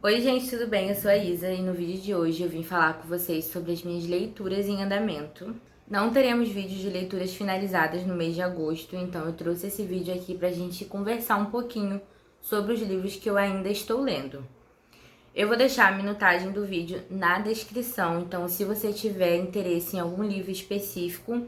Oi gente, tudo bem? Eu sou a Isa e no vídeo de hoje eu vim falar com vocês sobre as minhas leituras em andamento. Não teremos vídeos de leituras finalizadas no mês de agosto, então eu trouxe esse vídeo aqui pra gente conversar um pouquinho sobre os livros que eu ainda estou lendo. Eu vou deixar a minutagem do vídeo na descrição, então se você tiver interesse em algum livro específico,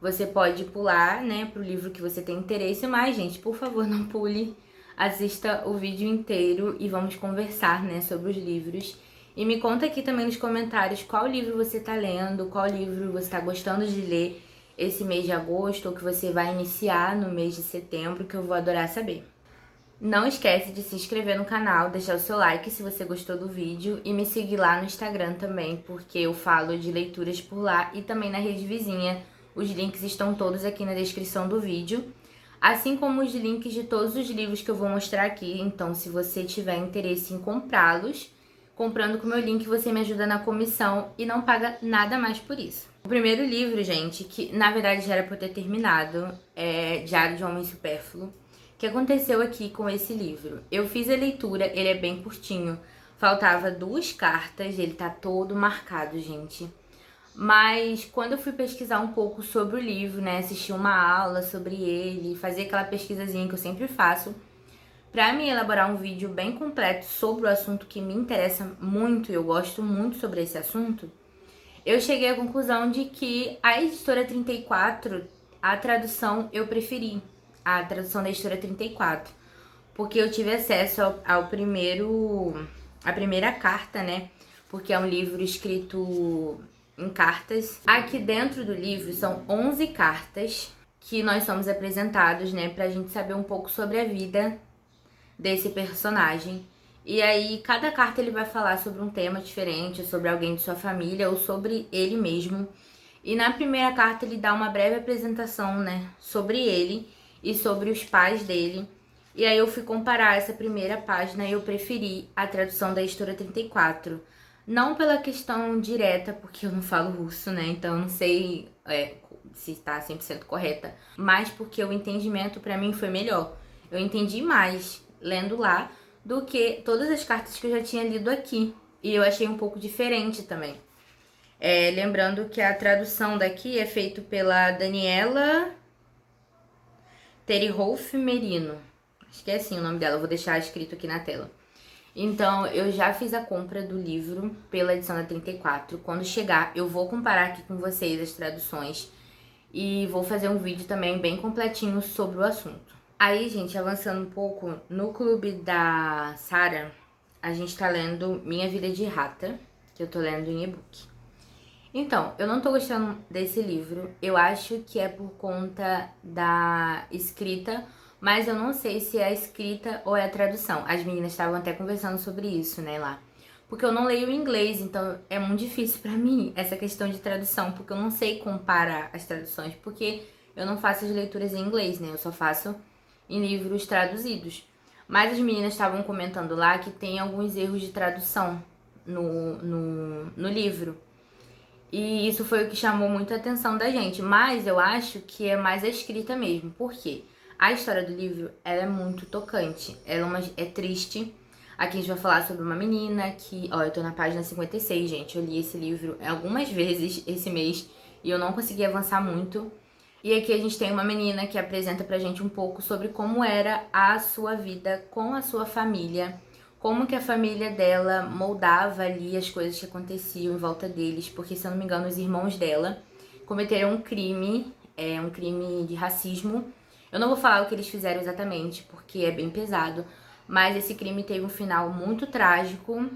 você pode pular, pro livro que você tem interesse, mas gente, por favor, não pule. Assista o vídeo inteiro e vamos conversar, sobre os livros. E me conta aqui também nos comentários qual livro você tá lendo, qual livro você tá gostando de ler esse mês de agosto ou que você vai iniciar no mês de setembro, que eu vou adorar saber. Não esquece de se inscrever no canal, deixar o seu like se você gostou do vídeo e me seguir lá no Instagram também, porque eu falo de leituras por lá e também na rede vizinha. Os links estão todos aqui na descrição do vídeo, assim como os links de todos os livros que eu vou mostrar aqui. Então, se você tiver interesse em comprá-los, comprando com o meu link, você me ajuda na comissão e não paga nada mais por isso. O primeiro livro, gente, que na verdade já era pra eu ter terminado, é Diário de um Homem Supérfluo. O que aconteceu aqui com esse livro? Eu fiz a leitura, ele é bem curtinho, faltava 2 cartas, ele tá todo marcado, gente. Mas quando eu fui pesquisar um pouco sobre o livro, assistir uma aula sobre ele, fazer aquela pesquisazinha que eu sempre faço, pra me elaborar um vídeo bem completo sobre o assunto que me interessa muito, e eu gosto muito sobre esse assunto, eu cheguei à conclusão de que a editora 34, a tradução eu preferi, a tradução da editora 34, porque eu tive acesso a primeira carta, porque é um livro escrito em cartas. Aqui dentro do livro são 11 cartas que nós somos apresentados, pra gente saber um pouco sobre a vida desse personagem. E aí, cada carta ele vai falar sobre um tema diferente, sobre alguém de sua família ou sobre ele mesmo. E na primeira carta ele dá uma breve apresentação, sobre ele e sobre os pais dele. E aí eu fui comparar essa primeira página e eu preferi a tradução da editora 34. Não pela questão direta, porque eu não falo russo, então eu não sei se está 100% correta, mas porque o entendimento pra mim foi melhor. Eu entendi mais lendo lá do que todas as cartas que eu já tinha lido aqui. E eu achei um pouco diferente também. Lembrando que a tradução daqui é feita pela Daniela Terihoff Merino. Acho que é assim o nome dela, eu vou deixar escrito aqui na tela. Então, eu já fiz a compra do livro pela edição da 34. Quando chegar, eu vou comparar aqui com vocês as traduções e vou fazer um vídeo também bem completinho sobre o assunto. Aí, gente, avançando um pouco, no clube da Sara, a gente tá lendo Minha Vida de Rata, que eu tô lendo em e-book. Então, eu não tô gostando desse livro, eu acho que é por conta da escrita, mas eu não sei se é a escrita ou é a tradução. As meninas estavam até conversando sobre isso, lá. Porque eu não leio inglês, então é muito difícil pra mim essa questão de tradução, porque eu não sei comparar as traduções, porque eu não faço as leituras em inglês, eu só faço em livros traduzidos. Mas as meninas estavam comentando lá que tem alguns erros de tradução no livro. E isso foi o que chamou muito a atenção da gente, mas eu acho que é mais a escrita mesmo. Por quê? A história do livro, ela é muito tocante, ela é triste. Aqui a gente vai falar sobre uma menina que... eu tô na página 56, gente. Eu li esse livro algumas vezes esse mês e eu não consegui avançar muito. E aqui a gente tem uma menina que apresenta pra gente um pouco sobre como era a sua vida com a sua família, como que a família dela moldava ali as coisas que aconteciam em volta deles, porque, se eu não me engano, os irmãos dela cometeram um crime de racismo. Eu não vou falar o que eles fizeram exatamente, porque é bem pesado, mas esse crime teve um final muito trágico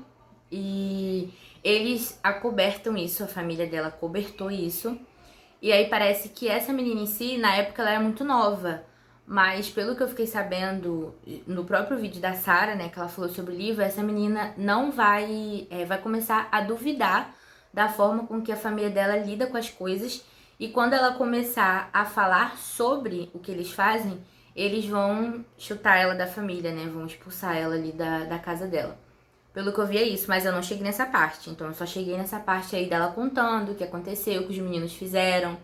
e eles acobertam isso, a família dela cobertou isso. E aí parece que essa menina em si, na época, ela era muito nova, mas pelo que eu fiquei sabendo no próprio vídeo da Sara, que ela falou sobre o livro, essa menina não vai começar a duvidar da forma com que a família dela lida com as coisas. E quando ela começar a falar sobre o que eles fazem, eles vão chutar ela da família, vão expulsar ela ali da casa dela. Pelo que eu vi é isso, mas eu não cheguei nessa parte. Então eu só cheguei nessa parte aí dela contando o que aconteceu, o que os meninos fizeram,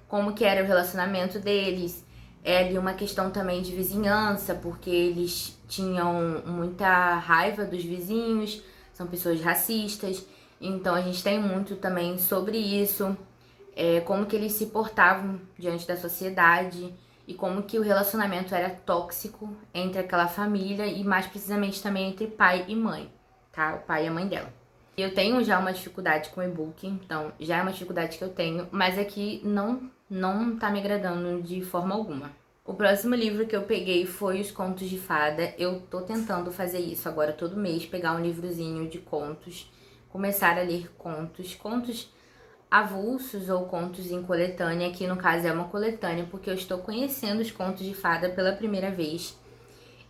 como que era o relacionamento deles. É ali uma questão também de vizinhança, porque eles tinham muita raiva dos vizinhos, são pessoas racistas, então a gente tem muito também sobre isso, como que eles se portavam diante da sociedade e como que o relacionamento era tóxico entre aquela família e mais precisamente também entre pai e mãe, tá? O pai e a mãe dela. Eu tenho já uma dificuldade com e-book, então já é uma dificuldade que eu tenho, mas aqui não tá me agradando de forma alguma. O próximo livro que eu peguei foi Os Contos de Fada. Eu tô tentando fazer isso agora todo mês, pegar um livrozinho de contos, começar a ler contos avulsos ou contos em coletânea, que no caso é uma coletânea, porque eu estou conhecendo os contos de fada pela primeira vez.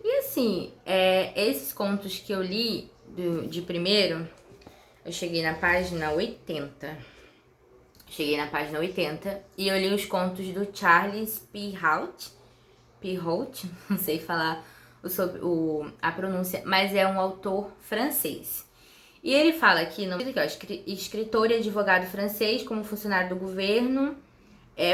E assim, esses contos que eu li de primeiro, eu cheguei na página 80. Cheguei na página 80 e eu li os contos do Charles Perrault, não sei falar a pronúncia, mas é um autor francês. E ele fala aqui, escritor e advogado francês, como funcionário do governo,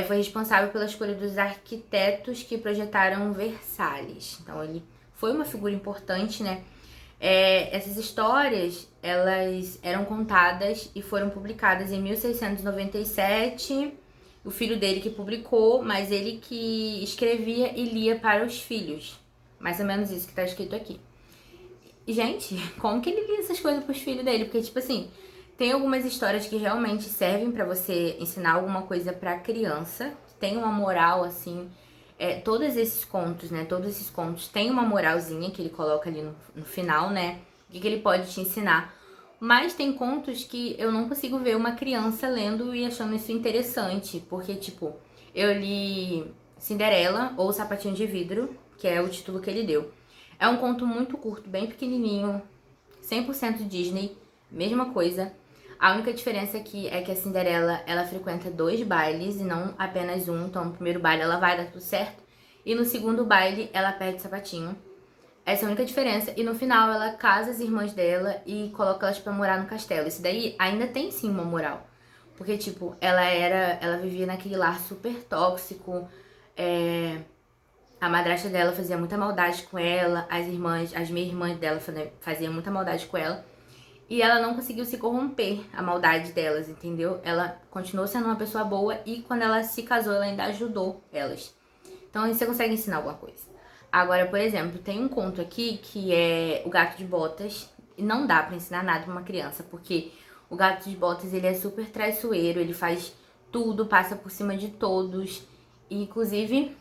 foi responsável pela escolha dos arquitetos que projetaram Versalhes. Então ele foi uma figura importante, né? Essas histórias, elas eram contadas e foram publicadas em 1697. O filho dele que publicou, mas ele que escrevia e lia para os filhos. Mais ou menos isso que tá escrito aqui. E, gente, como que ele lia essas coisas pros filhos dele? Porque, tipo assim, tem algumas histórias que realmente servem pra você ensinar alguma coisa pra criança. Tem uma moral, assim. Todos esses contos, né? Todos esses contos têm uma moralzinha que ele coloca ali no final, né? O que ele pode te ensinar. Mas tem contos que eu não consigo ver uma criança lendo e achando isso interessante. Porque, tipo, eu li Cinderela ou Sapatinho de Vidro, que é o título que ele deu. É um conto muito curto, bem pequenininho, 100% Disney, mesma coisa. A única diferença aqui é que a Cinderela, ela frequenta 2 bailes e não apenas um. Então, no primeiro baile ela vai dar tudo certo. E no segundo baile, ela perde o sapatinho. Essa é a única diferença. E no final, ela casa as irmãs dela e coloca elas pra morar no castelo. Isso daí ainda tem sim uma moral. Porque, tipo, ela vivia naquele lar super tóxico. A madrasta dela fazia muita maldade com ela. As meia-irmãs dela faziam muita maldade com ela. E ela não conseguiu se corromper a maldade delas, entendeu? Ela continuou sendo uma pessoa boa e quando ela se casou, ela ainda ajudou elas. Então, você consegue ensinar alguma coisa. Agora, por exemplo, tem um conto aqui que é O Gato de Botas. E não dá pra ensinar nada pra uma criança, porque o Gato de Botas, ele é super traiçoeiro, ele faz tudo, passa por cima de todos. E, inclusive,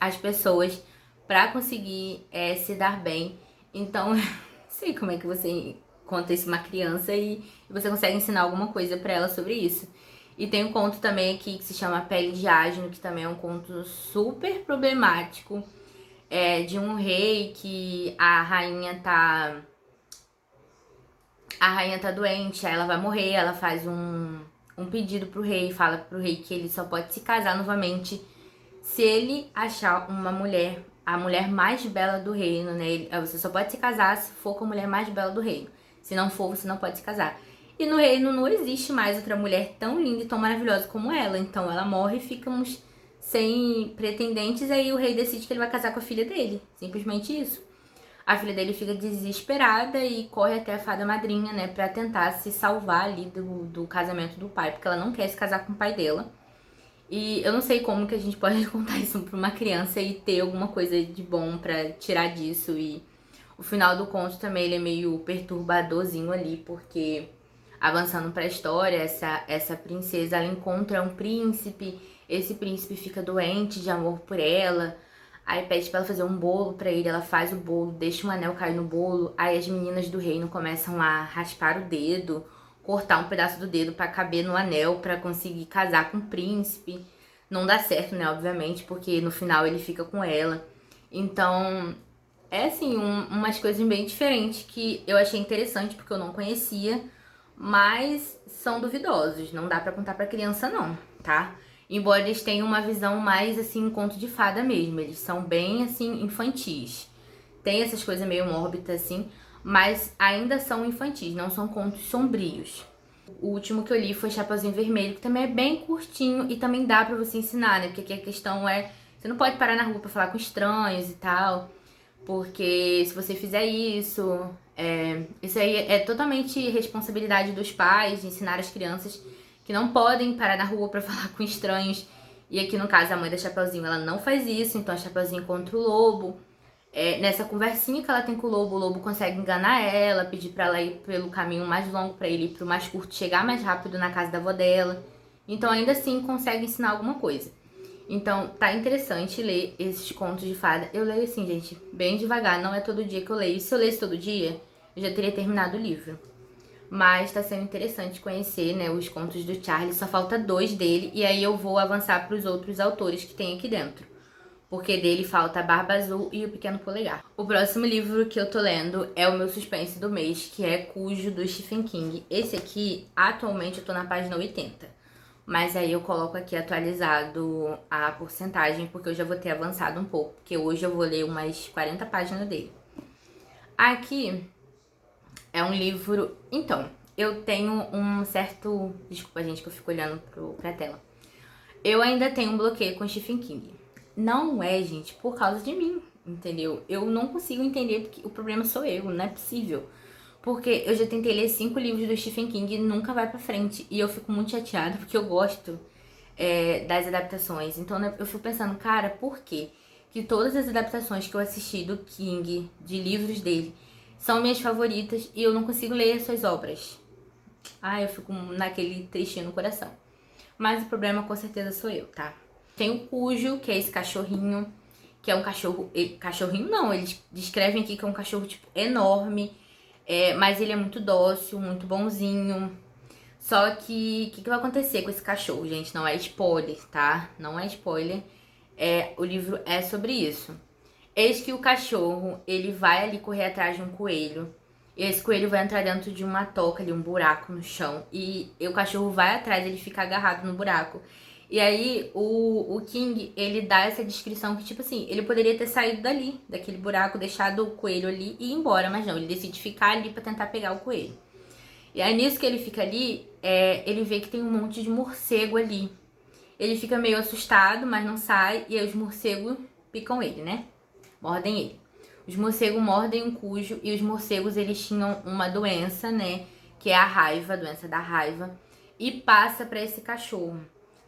as pessoas, pra conseguir se dar bem. Então, não sei como é que você conta isso pra uma criança e você consegue ensinar alguma coisa pra ela sobre isso. E tem um conto também aqui que se chama Pele de Asno, que também é um conto super problemático. De um rei que a rainha tá doente, aí ela vai morrer, ela faz um pedido pro rei, fala pro rei que ele só pode se casar novamente se ele achar uma mulher, a mulher mais bela do reino, né? Você só pode se casar se for com a mulher mais bela do reino. Se não for, você não pode se casar. E no reino não existe mais outra mulher tão linda e tão maravilhosa como ela. Então ela morre e ficamos sem pretendentes. Aí o rei decide que ele vai casar com a filha dele. Simplesmente isso. A filha dele fica desesperada e corre até a fada madrinha, né? Pra tentar se salvar ali do casamento do pai. Porque ela não quer se casar com o pai dela. E eu não sei como que a gente pode contar isso pra uma criança e ter alguma coisa de bom pra tirar disso. E o final do conto também ele é meio perturbadorzinho ali, porque avançando pra história, essa princesa ela encontra um príncipe, esse príncipe fica doente de amor por ela, aí pede pra ela fazer um bolo pra ele, ela faz o bolo, deixa um anel cair no bolo, aí as meninas do reino começam a raspar o dedo, cortar um pedaço do dedo pra caber no anel, pra conseguir casar com o príncipe. Não dá certo, né, obviamente, porque no final ele fica com ela. Então, assim, umas coisas bem diferentes que eu achei interessante porque eu não conhecia, mas são duvidosos. Não dá pra contar pra criança não, tá? Embora eles tenham uma visão mais, assim, conto de fada mesmo. Eles são bem, assim, infantis. Tem essas coisas meio mórbidas, assim, mas ainda são infantis, não são contos sombrios. O último que eu li foi Chapeuzinho Vermelho, que também é bem curtinho e também dá pra você ensinar, né? Porque aqui a questão é Você não pode parar na rua pra falar com estranhos e tal, porque se você fizer isso, isso aí é totalmente responsabilidade dos pais de ensinar as crianças que não podem parar na rua pra falar com estranhos. E aqui no caso a mãe da Chapeuzinho, ela não faz isso, então a Chapeuzinho encontra o lobo. Nessa conversinha que ela tem com o lobo consegue enganar ela, pedir pra ela ir pelo caminho mais longo pra ele ir pro mais curto, chegar mais rápido na casa da avó dela. Então ainda assim consegue ensinar alguma coisa. Então tá interessante ler esses contos de fada. Eu leio assim, gente, bem devagar, não é todo dia que eu leio. Se eu lesse todo dia, eu já teria terminado o livro. Mas tá sendo interessante conhecer, né, os contos do Charlie. Só falta 2 dele e aí eu vou avançar pros outros autores que tem aqui dentro. Porque dele falta a Barba Azul e o Pequeno Polegar. O próximo livro que eu tô lendo é o meu suspense do mês, que é Cujo, do Stephen King. Esse aqui, atualmente, eu tô na página 80. Mas aí eu coloco aqui atualizado a porcentagem, porque eu já vou ter avançado um pouco. Porque hoje eu vou ler umas 40 páginas dele. Aqui é um livro... Então, eu tenho um certo... Desculpa, gente, que eu fico olhando pra tela. Eu ainda tenho um bloqueio com Stephen King. Não é, gente, por causa de mim, entendeu? Eu não consigo entender porque o problema sou eu, não é possível. Porque eu já tentei ler 5 livros do Stephen King e nunca vai pra frente. E eu fico muito chateada porque eu gosto das adaptações. Então eu fico pensando, cara, por quê? Que todas as adaptações que eu assisti do King, de livros dele, são minhas favoritas e eu não consigo ler as suas obras. Ah, eu fico naquele tristinho no coração. Mas o problema com certeza sou eu, tá? Tem o Cujo, que é esse cachorrinho, que é um cachorro... Cachorrinho não, eles descrevem aqui que é um cachorro, tipo, enorme, mas ele é muito dócil, muito bonzinho. Só que, o que vai acontecer com esse cachorro, gente? Não é spoiler, tá? Não é spoiler. O livro é sobre isso. Eis que o cachorro, ele vai ali correr atrás de um coelho. E esse coelho vai entrar dentro de uma toca ali, um buraco no chão. E o cachorro vai atrás, ele fica agarrado no buraco. E aí, o King, ele dá essa descrição que, tipo assim, ele poderia ter saído dali, daquele buraco, deixado o coelho ali e ir embora. Mas não, ele decide ficar ali pra tentar pegar o coelho. E aí, nisso que ele fica ali, ele vê que tem um monte de morcego ali. Ele fica meio assustado, mas não sai. E aí, os morcegos picam ele, né? Mordem ele. Os morcegos mordem um Cujo. E os morcegos, eles tinham uma doença, né? Que é a raiva, a doença da raiva. E passa pra esse cachorro.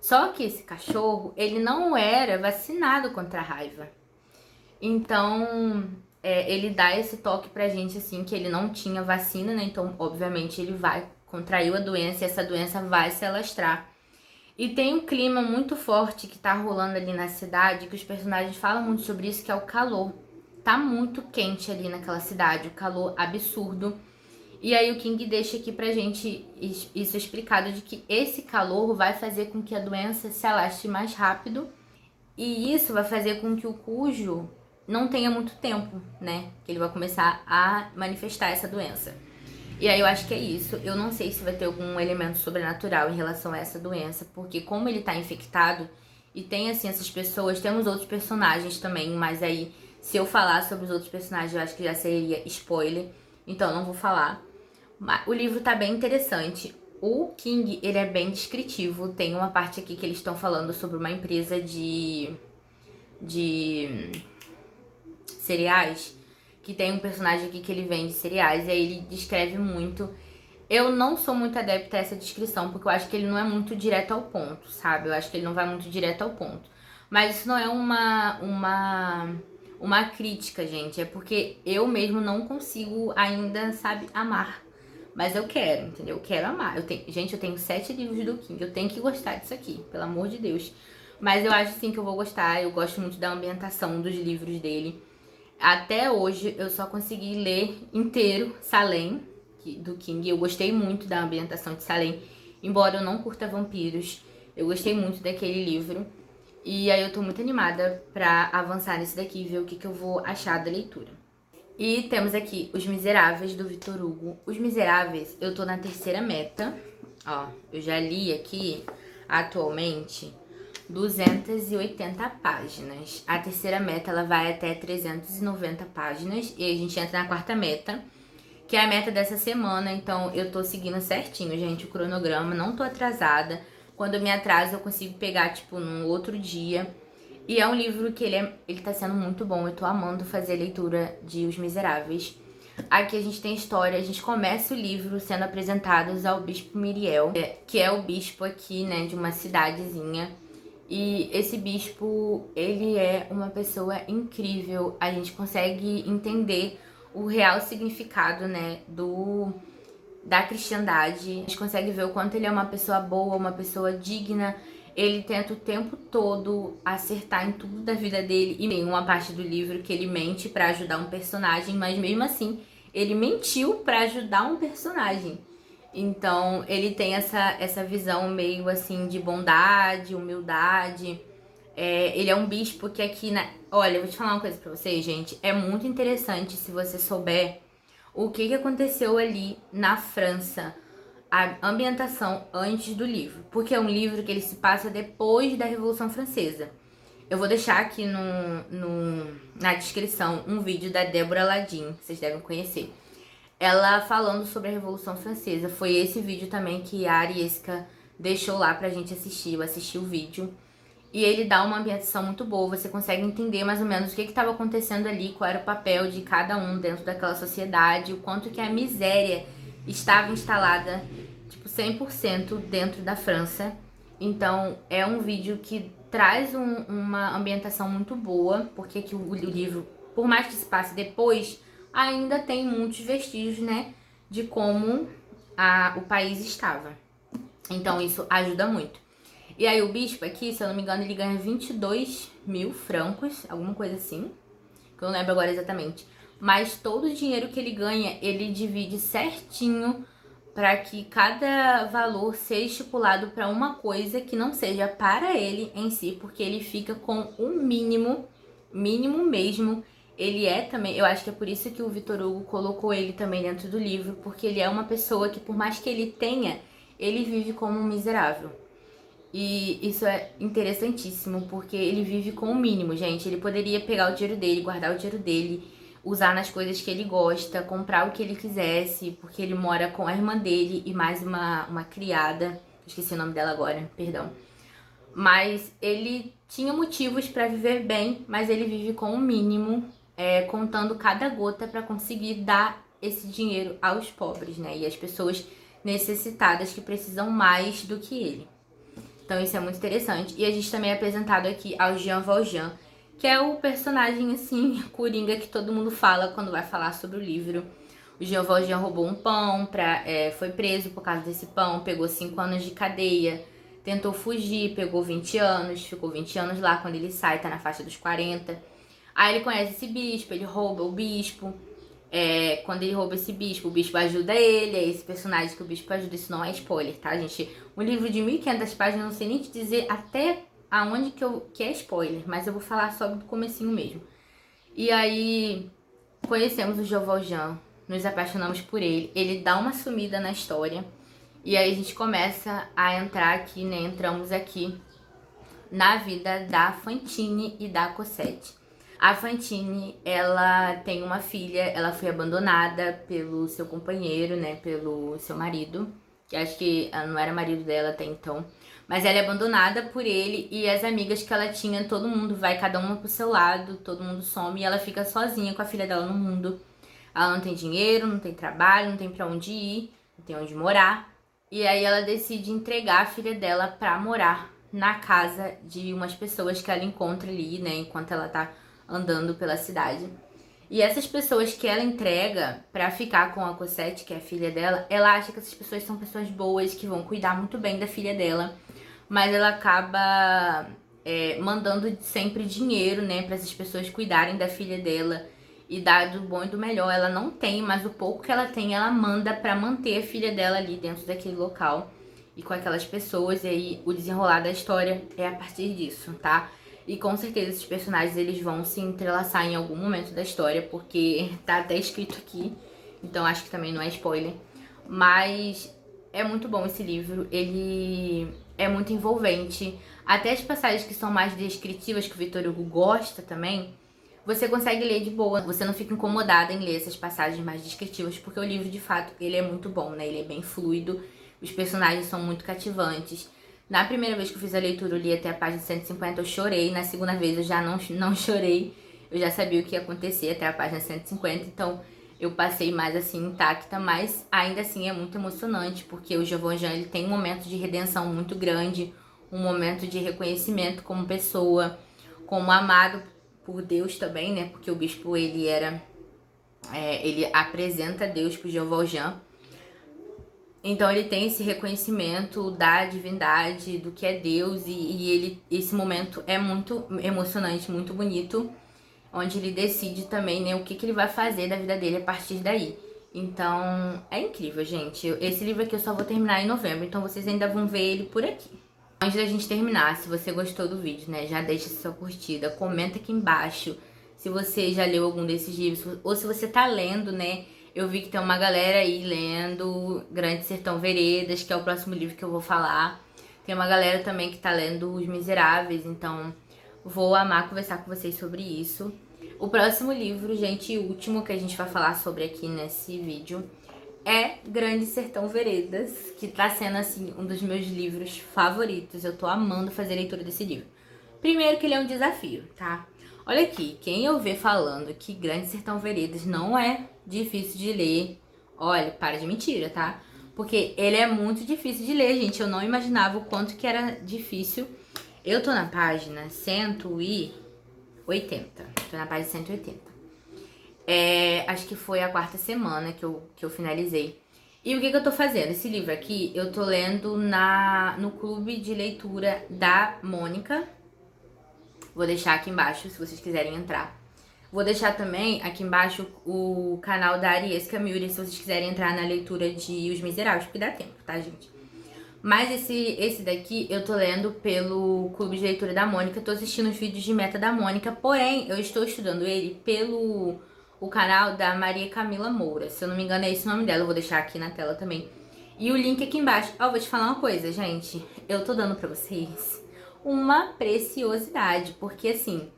Só que esse cachorro, ele não era vacinado contra a raiva. Então, ele dá esse toque pra gente, assim, que ele não tinha vacina, né? Então, obviamente, ele contraiu a doença e essa doença vai se alastrar. E tem um clima muito forte que tá rolando ali na cidade, que os personagens falam muito sobre isso, que é o calor. Tá muito quente ali naquela cidade, o calor absurdo. E aí o King deixa aqui pra gente isso explicado de que esse calor vai fazer com que a doença se alastre mais rápido. E isso vai fazer com que o Cujo não tenha muito tempo, né? Que ele vai começar a manifestar essa doença. E aí eu acho que é isso. Eu não sei se vai ter algum elemento sobrenatural em relação a essa doença, porque como ele tá infectado e tem assim essas pessoas, temos outros personagens também, mas aí se eu falar sobre os outros personagens eu acho que já seria spoiler, então não vou falar. Mas o livro tá bem interessante. O King, ele é bem descritivo. Tem uma parte aqui que eles estão falando sobre uma empresa de cereais, que tem um personagem aqui que ele vende cereais, e aí ele descreve muito. Eu não sou muito adepta a essa descrição, porque eu acho que ele não é muito direto ao ponto, sabe? Eu acho que ele não vai muito direto ao ponto. Mas isso não é uma crítica, gente. É porque eu mesmo não consigo ainda, sabe, amar. Mas eu quero, entendeu? Eu quero amar. Gente, eu tenho 7 livros do King. Eu tenho que gostar disso aqui, pelo amor de Deus. Mas eu acho sim que eu vou gostar. Eu gosto muito da ambientação dos livros dele. Até hoje eu só consegui ler inteiro Salem, do King. Eu gostei muito da ambientação de Salem. Embora eu não curta vampiros, eu gostei muito daquele livro. E aí eu tô muito animada pra avançar nesse daqui e ver o que eu vou achar da leitura. E temos aqui Os Miseráveis, do Victor Hugo. Os Miseráveis, eu tô na 3ª meta. Ó, eu já li aqui, atualmente, 280 páginas. A 3ª meta, ela vai até 390 páginas. E a gente entra na 4ª meta, que é a meta dessa semana. Então, eu tô seguindo certinho, gente, o cronograma. Não tô atrasada. Quando eu me atraso, eu consigo pegar, tipo, num outro dia. E é um livro que ele tá sendo muito bom. Eu tô amando fazer a leitura de Os Miseráveis. Aqui a gente tem história, a gente começa o livro sendo apresentados ao Bispo Miriel, que é o bispo aqui, né, de uma cidadezinha. E esse bispo, ele é uma pessoa incrível. A gente consegue entender o real significado, né, da cristandade. A gente consegue ver o quanto ele é uma pessoa boa, uma pessoa digna. Ele tenta o tempo todo acertar em tudo da vida dele. E tem uma parte do livro que ele mente pra ajudar um personagem, mas mesmo assim, ele mentiu pra ajudar um personagem. Então, ele tem essa visão meio assim de bondade, humildade. Ele é um bispo que aqui na... Olha, eu vou te falar uma coisa pra vocês, gente. É muito interessante se você souber o que aconteceu ali na França, a ambientação antes do livro. Porque é um livro que ele se passa depois da Revolução Francesa. Eu vou deixar aqui na descrição um vídeo da Débora Ladin, que vocês devem conhecer. Ela falando sobre a Revolução Francesa. Foi esse vídeo também que a Arieska deixou lá pra gente assistir. Eu assisti o vídeo. E ele dá uma ambientação muito boa, você consegue entender mais ou menos o que estava acontecendo ali, qual era o papel de cada um dentro daquela sociedade, o quanto que a miséria estava instalada, tipo, 100% dentro da França. Então, é um vídeo que traz uma ambientação muito boa, porque que o livro, por mais que se passe depois, ainda tem muitos vestígios, né, de como o país estava. Então, isso ajuda muito. E aí o bispo aqui, se eu não me engano, ele ganha 22 mil francos, alguma coisa assim, que eu não lembro agora exatamente. Mas todo o dinheiro que ele ganha, ele divide certinho para que cada valor seja estipulado para uma coisa que não seja para ele em si, porque ele fica com o mínimo mesmo. Ele é também, eu acho que é por isso que o Victor Hugo colocou ele também dentro do livro, porque ele é uma pessoa que, por mais que ele tenha, ele vive como um miserável. E isso é interessantíssimo, porque ele vive com o mínimo, gente. Ele poderia pegar o dinheiro dele, guardar o dinheiro dele, usar nas coisas que ele gosta, comprar o que ele quisesse, porque ele mora com a irmã dele e mais uma criada. Esqueci o nome dela agora, perdão. Mas ele tinha motivos para viver bem, mas ele vive com o mínimo, contando cada gota para conseguir dar esse dinheiro aos pobres, né? E às pessoas necessitadas que precisam mais do que ele. Então isso é muito interessante. E a gente também é apresentado aqui ao Jean Valjean, que é o personagem, assim, coringa que todo mundo fala quando vai falar sobre o livro. O Jean Valjean roubou um pão, foi preso por causa desse pão, pegou 5 anos de cadeia, tentou fugir, pegou 20 anos, ficou 20 anos lá, quando ele sai, tá na faixa dos 40. Aí ele conhece esse bispo, ele rouba o bispo. Quando ele rouba esse bispo, o bispo ajuda ele, é esse personagem que o bispo ajuda, isso não é spoiler, tá, gente? Um livro de 1.500 páginas, não sei nem te dizer até aonde que é spoiler, mas eu vou falar só do comecinho mesmo. E aí, conhecemos o Jean Valjean, nos apaixonamos por ele, ele dá uma sumida na história, e aí a gente começa a entrar aqui, né, entramos aqui na vida da Fantine e da Cosette. A Fantine, ela tem uma filha, ela foi abandonada pelo seu companheiro, né, pelo seu marido, que acho que não era marido dela até então, mas ela é abandonada por ele e as amigas que ela tinha, todo mundo vai, cada uma pro seu lado, todo mundo some e ela fica sozinha com a filha dela no mundo. Ela não tem dinheiro, não tem trabalho, não tem pra onde ir, não tem onde morar. E aí ela decide entregar a filha dela pra morar na casa de umas pessoas que ela encontra ali, né, enquanto ela tá andando pela cidade. E essas pessoas que ela entrega pra ficar com a Cosette, que é a filha dela, ela acha que essas pessoas são pessoas boas, que vão cuidar muito bem da filha dela, mas ela acaba mandando sempre dinheiro, né, pra essas pessoas cuidarem da filha dela e dar do bom e do melhor. Ela não tem, mas o pouco que ela tem, ela manda pra manter a filha dela ali dentro daquele local e com aquelas pessoas, e aí o desenrolar da história é a partir disso, tá? E com certeza esses personagens eles vão se entrelaçar em algum momento da história, porque tá até escrito aqui, então acho que também não é spoiler. Mas é muito bom esse livro, ele é muito envolvente. Até as passagens que são mais descritivas, que o Victor Hugo gosta também, você consegue ler de boa. Você não fica incomodada em ler essas passagens mais descritivas, porque o livro, de fato, ele é muito bom, né? Ele é bem fluido, os personagens são muito cativantes. Na primeira vez que eu fiz a leitura, eu li até a página 150, eu chorei. Na segunda vez eu já não chorei. Eu já sabia o que ia acontecer até a página 150, então eu passei mais assim intacta, mas ainda assim é muito emocionante, porque o João Valjean, ele tem um momento de redenção muito grande, um momento de reconhecimento como pessoa, como amado por Deus também, né? Porque o bispo, ele apresenta Deus pro João Valjean. Então ele tem esse reconhecimento da divindade, do que é Deus, esse momento é muito emocionante, muito bonito, onde ele decide também, né, o que ele vai fazer da vida dele a partir daí. Então, é incrível, gente. Esse livro aqui eu só vou terminar em novembro, então vocês ainda vão ver ele por aqui. Antes da gente terminar, se você gostou do vídeo, né, já deixa sua curtida, comenta aqui embaixo se você já leu algum desses livros, ou se você tá lendo, né. Eu vi que tem uma galera aí lendo Grande Sertão Veredas, que é o próximo livro que eu vou falar. Tem uma galera também que tá lendo Os Miseráveis, então vou amar conversar com vocês sobre isso. O próximo livro, gente, e último que a gente vai falar sobre aqui nesse vídeo é Grande Sertão Veredas, que tá sendo, assim, um dos meus livros favoritos. Eu tô amando fazer a leitura desse livro. Primeiro que ele é um desafio, tá? Olha aqui, quem eu ver falando que Grande Sertão Veredas não é difícil de ler, olha, para de mentira, tá? Porque ele é muito difícil de ler, gente. Eu não imaginava o quanto que era difícil. Eu tô na página 180. Tô na página 180. Acho que foi a quarta semana que eu finalizei. E o que eu tô fazendo? Esse livro aqui eu tô lendo no clube de leitura da Mônica. Vou deixar aqui embaixo se vocês quiserem entrar. Vou deixar também aqui embaixo o canal da Ariesca Miller se vocês quiserem entrar na leitura de Os Miseráveis, porque dá tempo, tá, gente? Mas esse daqui eu tô lendo pelo Clube de Leitura da Mônica, tô assistindo os vídeos de meta da Mônica, porém eu estou estudando ele pelo o canal da Maria Camila Moura. Se eu não me engano é esse o nome dela, eu vou deixar aqui na tela também. E o link aqui embaixo. Ó, vou te falar uma coisa, gente. Eu tô dando pra vocês uma preciosidade, porque assim,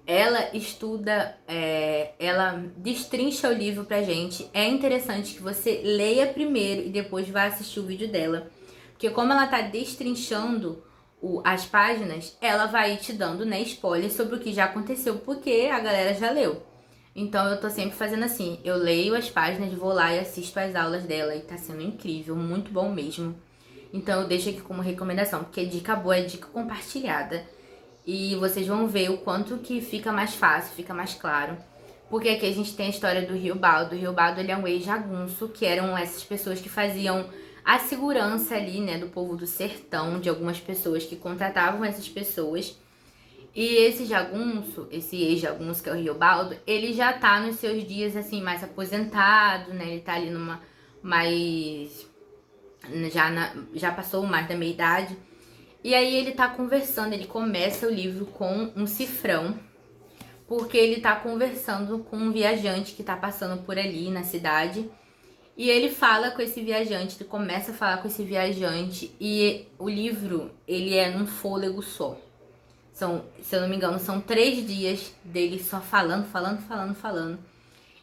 ela estuda, ela destrincha o livro pra gente. É interessante que você leia primeiro e depois vá assistir o vídeo dela. Porque como ela tá destrinchando as páginas, ela vai te dando, né, spoiler sobre o que já aconteceu, porque a galera já leu. Então eu tô sempre fazendo assim, eu leio as páginas, vou lá e assisto as aulas dela e tá sendo incrível, muito bom mesmo. Então eu deixo aqui como recomendação, porque dica boa é dica compartilhada. E vocês vão ver o quanto que fica mais fácil, fica mais claro. Porque aqui a gente tem a história do Riobaldo. O Riobaldo, ele é um ex-jagunço, que eram essas pessoas que faziam a segurança ali, né, do povo do sertão, de algumas pessoas que contratavam essas pessoas. E esse jagunço, esse ex-jagunço que é o Riobaldo, ele já tá nos seus dias, assim, mais aposentado, né? Ele tá ali numa mais... Já passou mais da meia-idade. E aí ele tá conversando, ele começa o livro com um cifrão, porque ele tá conversando com um viajante que tá passando por ali na cidade. E ele fala com esse viajante, ele começa a falar com esse viajante, e o livro, ele é num fôlego só. Se eu não me engano, são 3 dias dele só falando.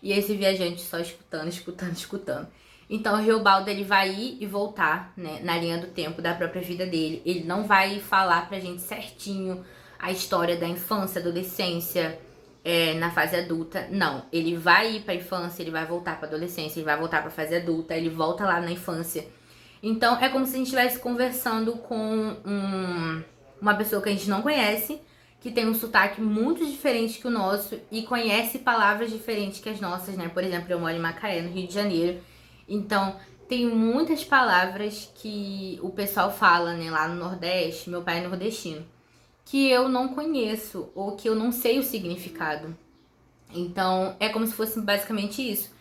E esse viajante só escutando. Então o Riobaldo, ele vai ir e voltar, né, na linha do tempo da própria vida dele. Ele não vai falar pra gente certinho a história da infância, adolescência, na fase adulta. Não, ele vai ir pra infância, ele vai voltar pra adolescência, ele vai voltar pra fase adulta, ele volta lá na infância. Então é como se a gente estivesse conversando com uma pessoa que a gente não conhece, que tem um sotaque muito diferente que o nosso e conhece palavras diferentes que as nossas, né? Por exemplo, eu moro em Macaé, no Rio de Janeiro. Então, tem muitas palavras que o pessoal fala, né, lá no Nordeste, meu pai é nordestino, que eu não conheço ou que eu não sei o significado. Então, é como se fosse basicamente isso.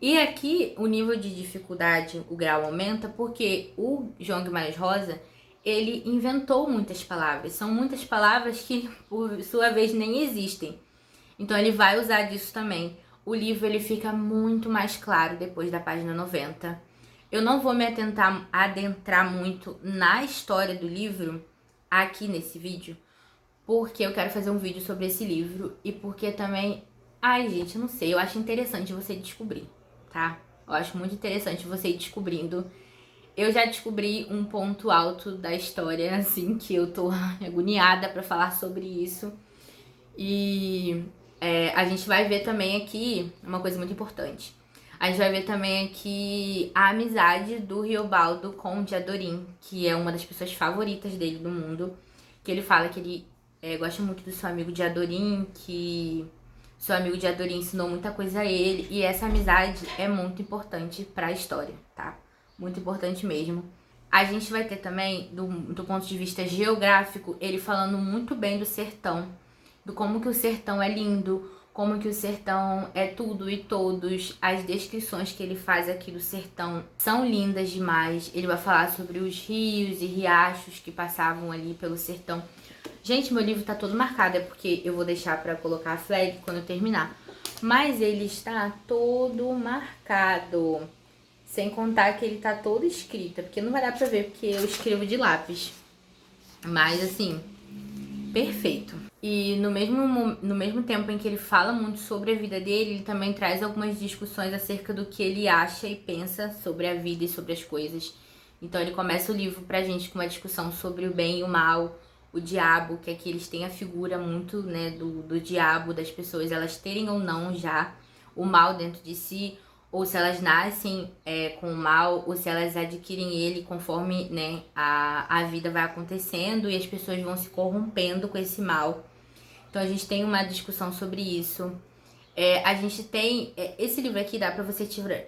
E aqui, o nível de dificuldade, o grau aumenta, porque o João Guimarães Rosa, ele inventou muitas palavras. São muitas palavras que, por sua vez, nem existem. Então, ele vai usar disso também. O livro, ele fica muito mais claro depois da página 90. Eu não vou me adentrar muito na história do livro aqui nesse vídeo, porque eu quero fazer um vídeo sobre esse livro e porque também... Ai, gente, eu não sei, eu acho interessante você descobrir, tá? Eu acho muito interessante você ir descobrindo Eu já descobri um ponto alto da história, assim, que eu tô agoniada pra falar sobre isso. E a gente vai ver também aqui uma coisa muito importante. A gente vai ver também aqui a amizade do Riobaldo com o Diadorim, que é uma das pessoas favoritas dele do mundo. Que ele fala que ele gosta muito do seu amigo Diadorim, que seu amigo Diadorim ensinou muita coisa a ele. E essa amizade é muito importante pra história, tá? Muito importante mesmo. A gente vai ter também, do ponto de vista geográfico, ele falando muito bem do sertão, do como que o sertão é lindo, como que o sertão é tudo e todos. As descrições que ele faz aqui do sertão são lindas demais. Ele vai falar sobre os rios e riachos que passavam ali pelo sertão. Gente, meu livro tá todo marcado, é porque eu vou deixar pra colocar a flag quando eu terminar. Mas ele está todo marcado. Sem contar que ele tá todo escrito, porque não vai dar pra ver, porque eu escrevo de lápis. Mas, assim, perfeito. E no mesmo tempo em que ele fala muito sobre a vida dele, ele também traz algumas discussões acerca do que ele acha e pensa sobre a vida e sobre as coisas. Então ele começa o livro pra gente com uma discussão sobre o bem e o mal, o diabo, que aqui eles têm a figura muito, né, do diabo, das pessoas, elas terem ou não já o mal dentro de si, ou se elas nascem com o mal, ou se elas adquirem ele conforme, né, a vida vai acontecendo e as pessoas vão se corrompendo com esse mal. Então a gente tem uma discussão sobre isso. A gente tem... esse livro aqui dá pra você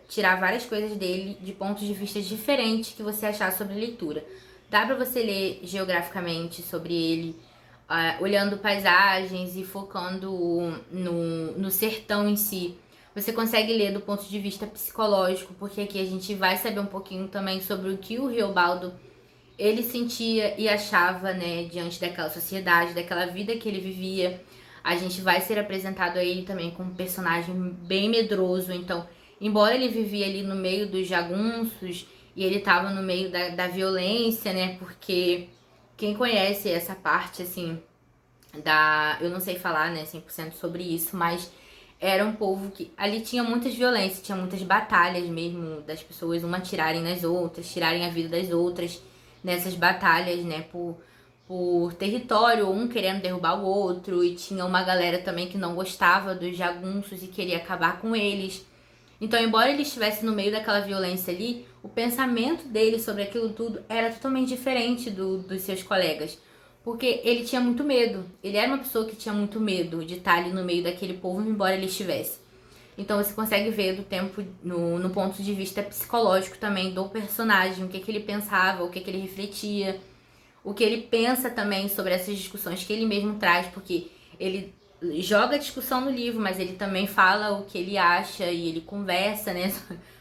tirar várias coisas dele de pontos de vista diferentes que você achar sobre a leitura. Dá pra você ler geograficamente sobre ele, olhando paisagens e focando no sertão em si. Você consegue ler do ponto de vista psicológico, porque aqui a gente vai saber um pouquinho também sobre o que o Riobaldo ele sentia e achava, né, diante daquela sociedade, daquela vida que ele vivia. A gente vai ser apresentado a ele também como um personagem bem medroso. Então, embora ele vivia ali no meio dos jagunços e ele tava no meio da violência, né, porque quem conhece essa parte, assim, eu não sei falar, né, 100% sobre isso, mas era um povo que ali tinha muitas violências, tinha muitas batalhas mesmo das pessoas, uma tirarem nas outras, tirarem a vida das outras nessas batalhas, né, por território, um querendo derrubar o outro, e tinha uma galera também que não gostava dos jagunços e queria acabar com eles. Então, embora ele estivesse no meio daquela violência ali, o pensamento dele sobre aquilo tudo era totalmente diferente dos seus colegas. Porque ele tinha muito medo. Ele era uma pessoa que tinha muito medo de estar ali no meio daquele povo, embora ele estivesse. Então você consegue ver do tempo no ponto de vista psicológico também do personagem, o que ele pensava, o que ele refletia, o que ele pensa também sobre essas discussões que ele mesmo traz, porque ele joga a discussão no livro, mas ele também fala o que ele acha e ele conversa, né,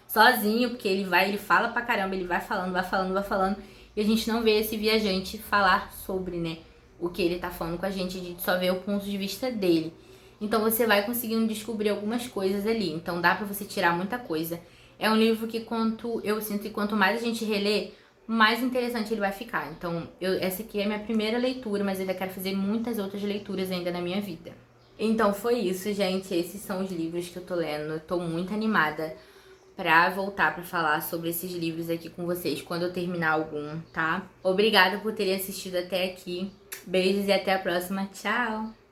sozinho, porque ele fala pra caramba, ele vai falando, vai falando, vai falando. E a gente não vê esse viajante falar sobre, né, o que ele tá falando com a gente só vê o ponto de vista dele. Então você vai conseguindo descobrir algumas coisas ali. Então dá pra você tirar muita coisa. É um livro que eu sinto que quanto mais a gente relê, mais interessante ele vai ficar. Então essa aqui é a minha primeira leitura, mas eu ainda quero fazer muitas outras leituras ainda na minha vida. Então foi isso, gente. Esses são os livros que eu tô lendo. Eu tô muito animada pra voltar pra falar sobre esses livros aqui com vocês quando eu terminar algum, tá? Obrigada por terem assistido até aqui. Beijos e até a próxima. Tchau!